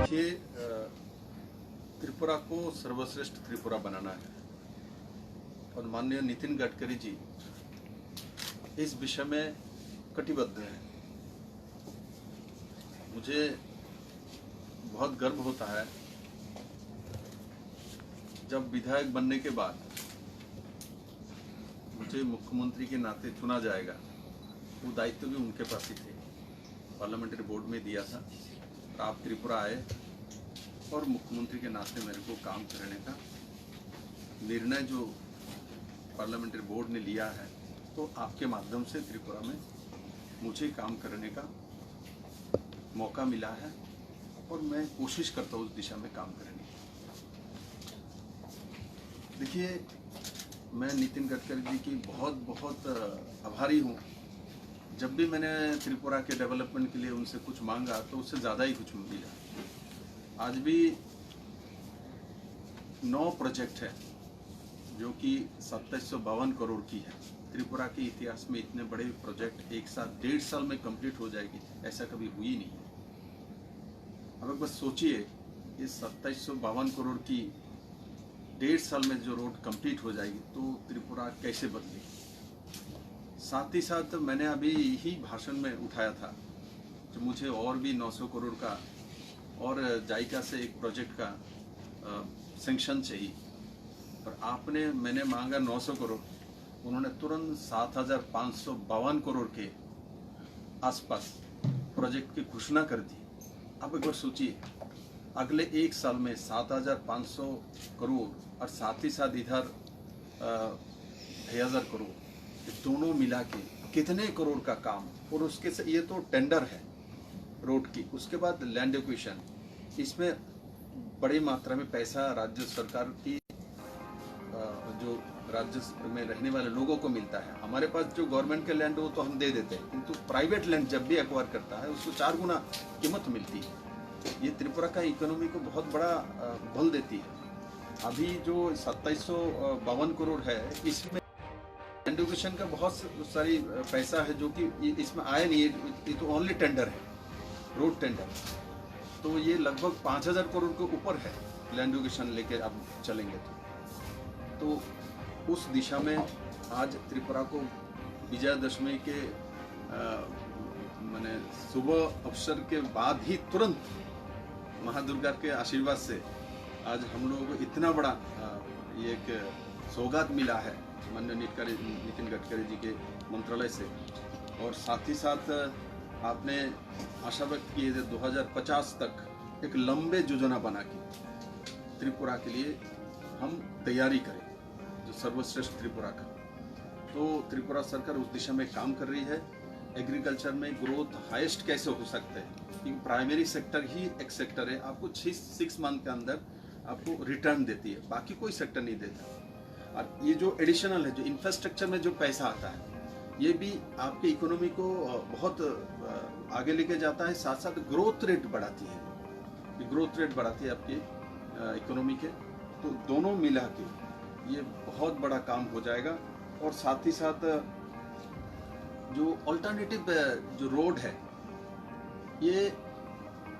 देखिए, त्रिपुरा को सर्वश्रेष्ठ त्रिपुरा बनाना है और माननीय नितिन गडकरी जी इस विषय में कटिबद्ध हैं। मुझे बहुत गर्व होता है जब विधायक बनने के बाद मुझे मुख्यमंत्री के नाते चुना जाएगा। वो दायित्व भी उनके पास ही थे, पार्लियामेंट्री बोर्ड में दिया था। आप त्रिपुरा आए और मुख्यमंत्री के नाते मेरे को काम करने का निर्णय जो पार्लियामेंट्री बोर्ड ने लिया है, तो आपके माध्यम से त्रिपुरा में मुझे काम करने का मौका मिला है और मैं कोशिश करता हूँ उस दिशा में काम करने की। देखिए, मैं नितिन गडकरी जी की बहुत बहुत आभारी हूँ। जब भी मैंने त्रिपुरा के डेवलपमेंट के लिए उनसे कुछ मांगा तो उससे ज़्यादा ही कुछ मिला। आज भी 9 प्रोजेक्ट है जो कि 2752 करोड़ की है। त्रिपुरा के इतिहास में इतने बड़े प्रोजेक्ट एक साथ 1.5 साल में कंप्लीट हो जाएगी, ऐसा कभी हुई नहीं। अब बस सोचिए, इस 2752 करोड़ की 1.5 साल में जो रोड कंप्लीट हो जाएगी तो त्रिपुरा कैसे बदलेगी। साथ ही साथ मैंने अभी ही भाषण में उठाया था जो मुझे और भी 900 करोड़ का और जायका से एक प्रोजेक्ट का सैंक्शन चाहिए, पर मैंने मांगा 900 करोड़, उन्होंने तुरंत 7552 करोड़ के आसपास प्रोजेक्ट की घोषणा कर दी। अब एक बार सोचिए, अगले 1 साल में 7500 करोड़ और साथ ही साथ इधर 6000 करोड़, दोनों मिला के कितने करोड़ का काम। और उसके से ये तो टेंडर है रोड की, उसके बाद लैंड एक्विजिशन, इसमें बड़ी मात्रा में पैसा राज्य सरकार की जो राज्य में रहने वाले लोगों को मिलता है। हमारे पास जो गवर्नमेंट के लैंड हो तो हम दे देते हैं, किंतु प्राइवेट लैंड जब भी एक्वायर करता है उसको 4 गुना कीमत मिलती है। ये त्रिपुरा का इकोनॉमी को बहुत बड़ा बल देती है। अभी जो 2752 करोड़ है, इसमें एजुकेशन का बहुत सारी पैसा है जो कि इसमें आया नहीं है। ये तो ओनली टेंडर है, रोड टेंडर, तो ये लगभग 5000 करोड़ के ऊपर है लैंड एजुकेशन लेके अब चलेंगे तो उस दिशा में आज त्रिपुरा को विजयदशमी के माने सुबह अवसर के बाद ही तुरंत महादुर्गा के आशीर्वाद से आज हम लोगों को इतना बड़ा ये एक सौगात मिला है माननीय नितिन गडकरी जी के मंत्रालय से। और साथ ही साथ आपने आशा व्यक्त की है 2050 तक एक लंबे योजना बना के त्रिपुरा के लिए हम तैयारी करें, जो सर्वश्रेष्ठ त्रिपुरा का। तो त्रिपुरा सरकार उस दिशा में काम कर रही है। एग्रीकल्चर में ग्रोथ हाईएस्ट कैसे हो सकता है, क्योंकि प्राइमरी सेक्टर ही एक सेक्टर है, आपको 6 मंथ के अंदर आपको रिटर्न देती है, बाकी कोई सेक्टर नहीं देता। और ये जो एडिशनल है, जो इंफ्रास्ट्रक्चर में जो पैसा आता है, ये भी आपके इकोनॉमी को बहुत आगे लेके जाता है, साथ साथ ग्रोथ रेट बढ़ाती है। ये ग्रोथ रेट बढ़ाती है आपकी इकोनॉमी के। तो दोनों मिला के ये बहुत बड़ा काम हो जाएगा। और साथ ही साथ जो अल्टरनेटिव जो रोड है, ये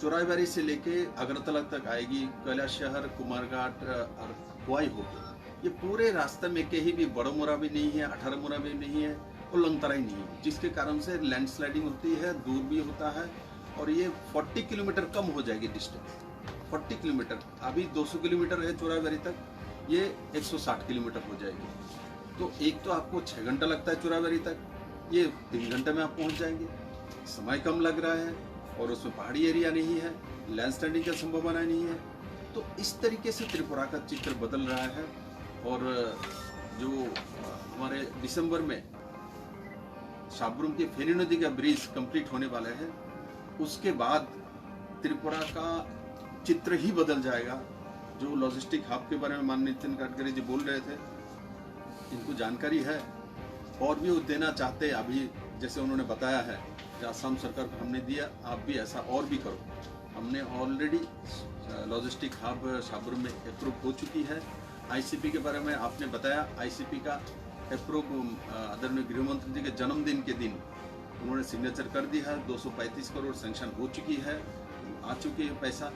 चोराईबारी से लेके अगरतला तक आएगी, कैलाश शहर, कुमारघाट और हुआई होगी। ये पूरे रास्ते में कहीं भी बड़ोमुरा भी नहीं है, 18 मुरा भी नहीं है और लंगतराई नहीं है, जिसके कारण से लैंडस्लाइडिंग होती है, दूर भी होता है। और ये 40 किलोमीटर कम हो जाएगी डिस्टेंस, 40 किलोमीटर। अभी 200 किलोमीटर है चोराईबारी तक, ये 160 किलोमीटर हो जाएगी। तो एक तो आपको 6 घंटा लगता है चोराईबारी तक, ये 3 घंटे में आप पहुंच जाएंगे। समय कम लग रहा है और उसमें पहाड़ी एरिया नहीं है, लैंडस्लाइडिंग का संभावना नहीं है। तो इस तरीके से त्रिपुरा का चित्र बदल रहा है। और जो हमारे दिसंबर में साबरूम के फेनी नदी का ब्रिज कंप्लीट होने वाला है, उसके बाद त्रिपुरा का चित्र ही बदल जाएगा। जो लॉजिस्टिक हब के बारे में माननीय नितिन गडकरी जी बोल रहे थे, इनको जानकारी है और भी वो देना चाहते हैं। अभी जैसे उन्होंने बताया है कि असम सरकार को हमने दिया, आप भी ऐसा और भी करो। हमने ऑलरेडी लॉजिस्टिक हब साबरूम में अप्रूव हो चुकी है। आईसीपी के बारे में आपने बताया, आईसीपी का अप्रूव आदरणीय गृहमंत्री जी के जन्मदिन के दिन उन्होंने सिग्नेचर कर दी है। 235 करोड़ सैंक्शन हो चुकी है, आ चुकी है पैसा।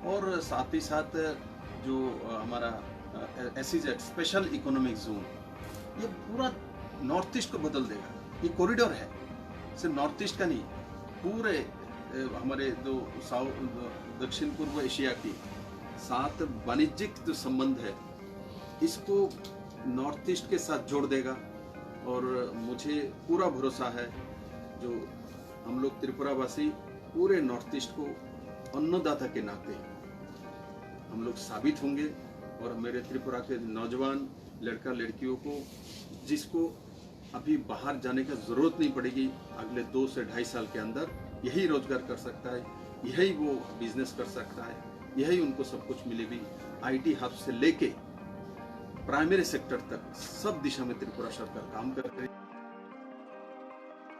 और साथ ही साथ जो हमारा SEZ स्पेशल इकोनॉमिक जोन, ये पूरा नॉर्थ ईस्ट को बदल देगा। ये कॉरिडोर है, सिर्फ नॉर्थ ईस्ट का नहीं, पूरे हमारे जो दक्षिण पूर्व एशिया की साथ वाणिज्यिक जो संबंध है, इसको नॉर्थ ईस्ट के साथ जोड़ देगा। और मुझे पूरा भरोसा है जो हम लोग त्रिपुरावासी पूरे नॉर्थ ईस्ट को अन्नदाता के नाते हम लोग साबित होंगे। और मेरे त्रिपुरा के नौजवान लड़का लड़कियों को, जिसको अभी बाहर जाने का ज़रूरत नहीं पड़ेगी, अगले 2 से 2.5 साल के अंदर यही रोजगार कर सकता है, यही वो बिजनेस कर सकता है, यही उनको सब कुछ मिलेगी। IT हब से लेके प्राइमरी सेक्टर तक सब दिशा में त्रिपुरा सरकार काम कर रही है।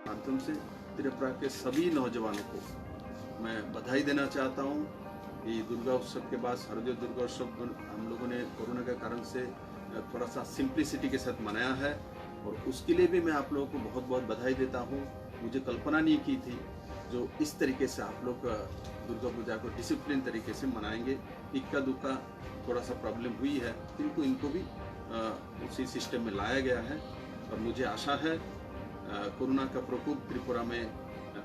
माध्यम से त्रिपुरा के सभी नौजवानों को मैं बधाई देना चाहता हूँ। ये दुर्गा उत्सव के बाद शारदीय दुर्गा उत्सव हम लोगों ने कोरोना के कारण से थोड़ा सा सिंप्लिसिटी के साथ मनाया है, और उसके लिए भी मैं आप लोगों को बहुत बहुत बधाई देता हूँ। मुझे कल्पना नहीं की थी जो इस तरीके से आप लोग दुर्गा पूजा को डिसिप्लिन तरीके से मनाएंगे। इक्का दुक्का थोड़ा सा प्रॉब्लम हुई है, किंतु इनको भी उसी सिस्टम में लाया गया है। और मुझे आशा है कोरोना का प्रकोप त्रिपुरा में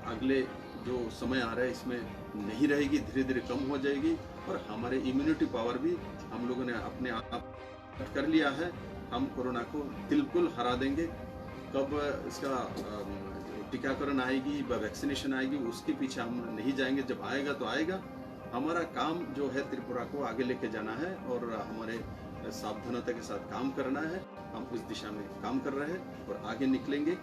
अगले जो समय आ रहा है इसमें नहीं रहेगी, धीरे धीरे कम हो जाएगी। और हमारे इम्यूनिटी पावर भी हम लोगों ने अपने आप कर लिया है। हम कोरोना को बिल्कुल हरा देंगे। कब इसका टीकाकरण आएगी व वैक्सीनेशन आएगी, उसके पीछे हम नहीं जाएंगे। जब आएगा तो आएगा। हमारा काम जो है त्रिपुरा को आगे लेके जाना है और हमारे सावधानता के साथ काम करना है। हम उस दिशा में काम कर रहे हैं और आगे निकलेंगे।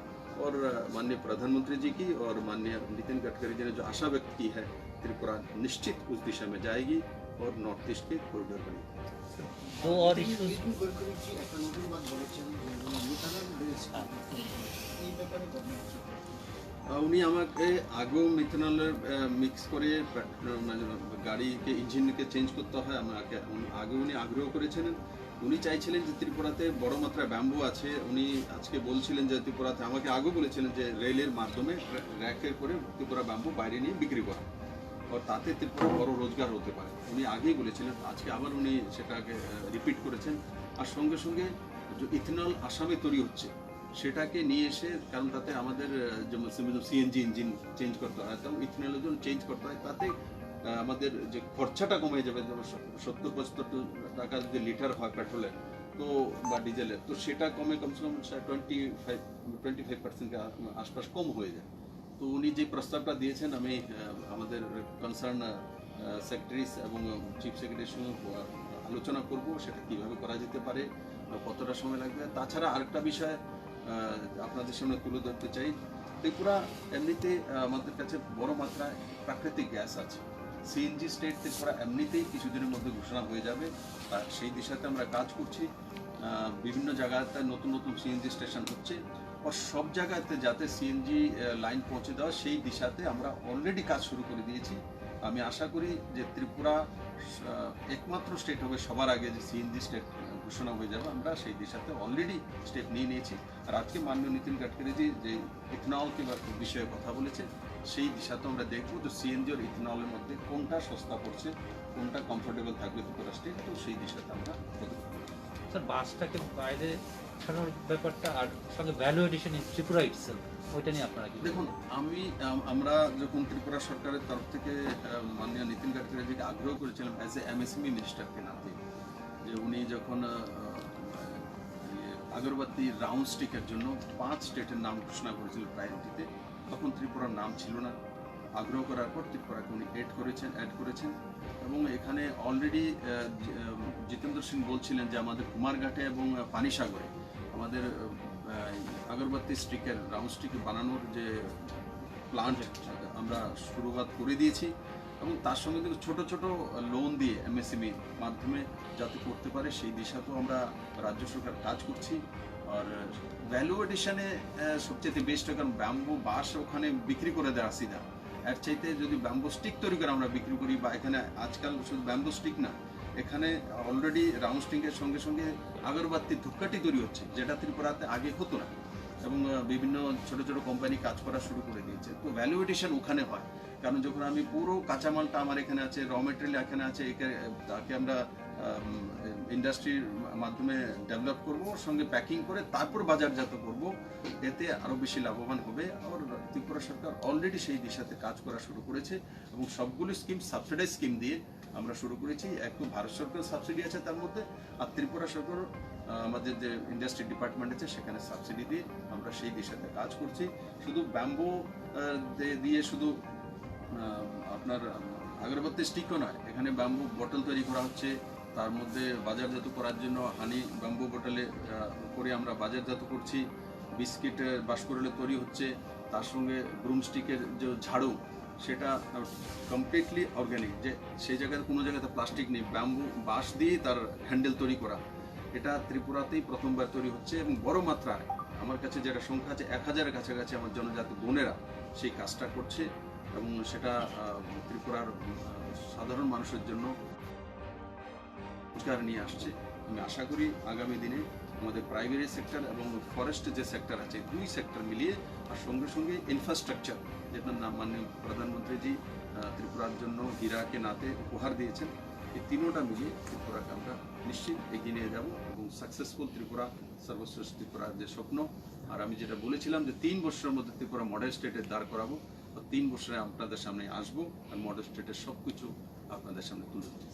और माननीय प्रधानमंत्री जी की और माननीय नितिन गडकरी जी ने जो आशा व्यक्त की है, त्रिपुरा निश्चित उस दिशा में जाएगी और नॉर्थ ईस्ट के कॉरिडोर बनेगी। तो और উনি আমাকে আগেও মিথানল মিক্স করে গাড়িকে ইঞ্জিনকে চেঞ্জ করতে হয় আমাকে আগে উনি আগ্রহ করেছিলেন। উনি চাইছিলেন যে ত্রিপুরাতে বড় মাত্রায় ব্যাম্বু আছে। উনি আজকে বলছিলেন যে ত্রিপুরাতে আমাকে আগে বলেছিলেন যে রেলের মাধ্যমে র্যাকে করে ত্রিপুরা ব্যাম্বু বাইরে নিয়ে বিক্রি করা, और তাতে ত্রিপুরা বড় রোজগার হতে পারে। উনি আগেই বলেছিলেন, আজকে আবার উনি সেটাকে রিপিট করেছেন। আর সঙ্গে সঙ্গে যে ইথেনল আসামে তৈরি হচ্ছে সেটাকে নিয়ে এসে, কারণ তাতে আমাদের যেমন CNG ইঞ্জিন চেঞ্জ করতে হয়, তেমন ইথেনলের জন্য চেঞ্জ করতে হয়। তাতে আমাদের যে খরচাটা কমে যাবে, 70-75 টাকা যদি লিটার হয় পেট্রোলের তো বা ডিজেলের, তো সেটা কমসে কম 25% আশপাশ কম হয়ে যায়। তো উনি যে প্রস্তাবটা দিয়েছেন, আমি আমাদের কনসার্ন সেক্রেটারিজ এবং চিফ সেক্রেটারির সঙ্গে আলোচনা করব সেটা কীভাবে করা যেতে পারে, কতটা সময় লাগবে। তাছাড়া আরেকটা বিষয় আপনাদের সামনে তুলে ধরতে চাই। ত্রিপুরা এমনিতে আমাদের কাছে বড় মাত্রায় প্রাকৃতিক গ্যাস আছে। CNG স্টেট ত্রিপুরা এমনিতেই কিছুদিনের মধ্যে ঘোষণা হয়ে যাবে, আর সেই দিশাতে আমরা কাজ করছি। বিভিন্ন জায়গাতে নতুন নতুন CNG স্টেশন হচ্ছে, और সব জায়গাতে যাতে CNG লাইন পৌঁছে দেওয়া সেই দিশাতে আমরা অলরেডি কাজ শুরু করে দিয়েছি। আমি আশা করি যে ত্রিপুরা একমাত্র স্টেট হবে সবার আগে যে CNG স্টেট ঘোষণা হয়ে যাবে। আমরা সেই দিশাতে অলরেডি স্টেপ নিয়ে নিয়েছি। আর আজকে মাননীয় নীতিন গডকরিজি যে ইথেনল বিষয়ে কথা বলেছে, সেই দিশাতে আমরা দেখব যে CNG আর ইথেনলের মধ্যে কোনটা সস্তা পড়ছে, কোনটা কমফোর্টেবল থাকবে ত্রিপুরা স্টেট, তো সেই দিশাতে আমরা স্যার বাসটাকে বাইরে ছাড়ানোর ব্যাপারটা আর সঙ্গে value addition in Tripura itself, ওইটা নিয়ে আপনারা কি দেখুন। আমরা যখন ত্রিপুরা সরকারের তরফ থেকে মাননীয় নীতিন গডকরিজিকে আগ্রহ করেছিলাম অ্যাজ এ MSME মিনিস্টারকে নাতে, যে উনি যখন আগরবাতি রাউন্ড স্টিকের জন্য 5 স্টেটের নাম ঘোষণা করেছিলেন প্রায়োরিটিতে, তখন ত্রিপুরার নাম ছিল না। আগ্রহ করার পর ত্রিপুরাকে উনি অ্যাড করেছেন এবং এখানে অলরেডি জিতেন্দ্র সিং বলছিলেন যে আমাদের কুমারঘাটে এবং পানিসাগরে আমাদের আগরবাতি স্টিকের রাউন্ড স্টিক বানানোর যে প্লান্ট আমরা শুরুয়াত করে দিয়েছি, এবং তার সঙ্গে কিন্তু ছোট ছোট লোন দিয়ে MSME মাধ্যমে যাতে করতে পারে সেই দিশাতেও আমরা রাজ্য সরকার কাজ করছি। আর ভ্যালু এডিশনে সবচেয়ে বেস্ট, কারণ ব্যাম্বু বাঁশ ওখানে বিক্রি করে দেওয়া সিধা, এর চাইতে যদি ব্যাম্বু স্টিক তৈরি করে আমরা বিক্রি করি, বা এখানে আজকাল শুধু ব্যাম্বু স্টিক না, এখানে অলরেডি রাউন্ড স্টিকের সঙ্গে সঙ্গে আগরবাতির ধূপকাঠি তৈরি হচ্ছে, যেটা ত্রিপুরাতে আগে হতো না, এবং বিভিন্ন ছোট ছোট কোম্পানি কাজ করা শুরু করে দিয়েছে। তো ভ্যালু এডিশন ওখানে হয়। কারণ যখন আমি পুরো কাঁচামালটা আমার এখানে আছে, র মেটেরিয়াল এখানে আছে, তাকে আমরা ইন্ডাস্ট্রির মাধ্যমে ডেভেলপ করব, ওর সঙ্গে প্যাকিং করে তারপর বাজারজাত করব, এতে আরও বেশি লাভবান হবে। আর ত্রিপুরা সরকার অলরেডি সেই দিশাতে কাজ করা শুরু করেছে এবং সবগুলো স্কিম সাবসিডাইজ স্কিম দিয়ে আমরা শুরু করেছি। একটু ভারত সরকার সাবসিডি আছে তার মধ্যে, আর ত্রিপুরা সরকার আমাদের যে ইন্ডাস্ট্রি ডিপার্টমেন্ট আছে সেখানে সাবসিডি দিয়ে আমরা সেই দিশাতে কাজ করছি। শুধু ব্যাম্বো দিয়ে শুধু আপনার আগরবাতি স্টিকও নয়, এখানে ব্যাম্বু বটল তৈরি করা হচ্ছে, তার মধ্যে বাজারজাত করার জন্য হানি ব্যাম্বু বোতলে করে আমরা বাজারজাত করছি। বিস্কিট বাঁশকুড়ালে তৈরি হচ্ছে, তার সঙ্গে ব্রুমস্টিকের যে ঝাড়ু সেটা কমপ্লিটলি অর্গ্যানিক, যে সেই জায়গায় কোনো জায়গাতে প্লাস্টিক নেই, ব্যাম্বু বাঁশ দিয়েই তার হ্যান্ডেল তৈরি করা। এটা ত্রিপুরাতেই প্রথমবার তৈরি হচ্ছে এবং বড় মাত্রায়, আমার কাছে যেটা সংখ্যা আছে 1000-এর কাছাকাছি আমার জনজাতি বোনেরা সেই কাজটা করছে এবং সেটা ত্রিপুরার সাধারণ মানুষের জন্য রোজগার নিয়ে আসছে। আমি আশা করি আগামী দিনে আমাদের প্রাইমারি সেক্টর এবং ফরেস্ট যে সেক্টর আছে, দুই সেক্টর মিলিয়ে, আর সঙ্গে সঙ্গে ইনফ্রাস্ট্রাকচার, যেটার নাম মাননীয় প্রধানমন্ত্রীজি ত্রিপুরার জন্য হীরাকে নাতে উপহার দিয়েছেন, এই তিনোটা মিলিয়ে ত্রিপুরাকে আমরা নিশ্চিত এগিয়ে নিয়ে যাব এবং সাকসেসফুল ত্রিপুরা, সর্বশ্রেষ্ঠ ত্রিপুরার যে স্বপ্ন। আর আমি যেটা বলেছিলাম যে 3 বছরের মধ্যে ত্রিপুরা মডেল স্টেটে দাঁড় করাবো, 3 বছরে আপনাদের সামনে আসবো আর মডেল স্টেটের সব কিছু আপনাদের সামনে তুলে ধরবো।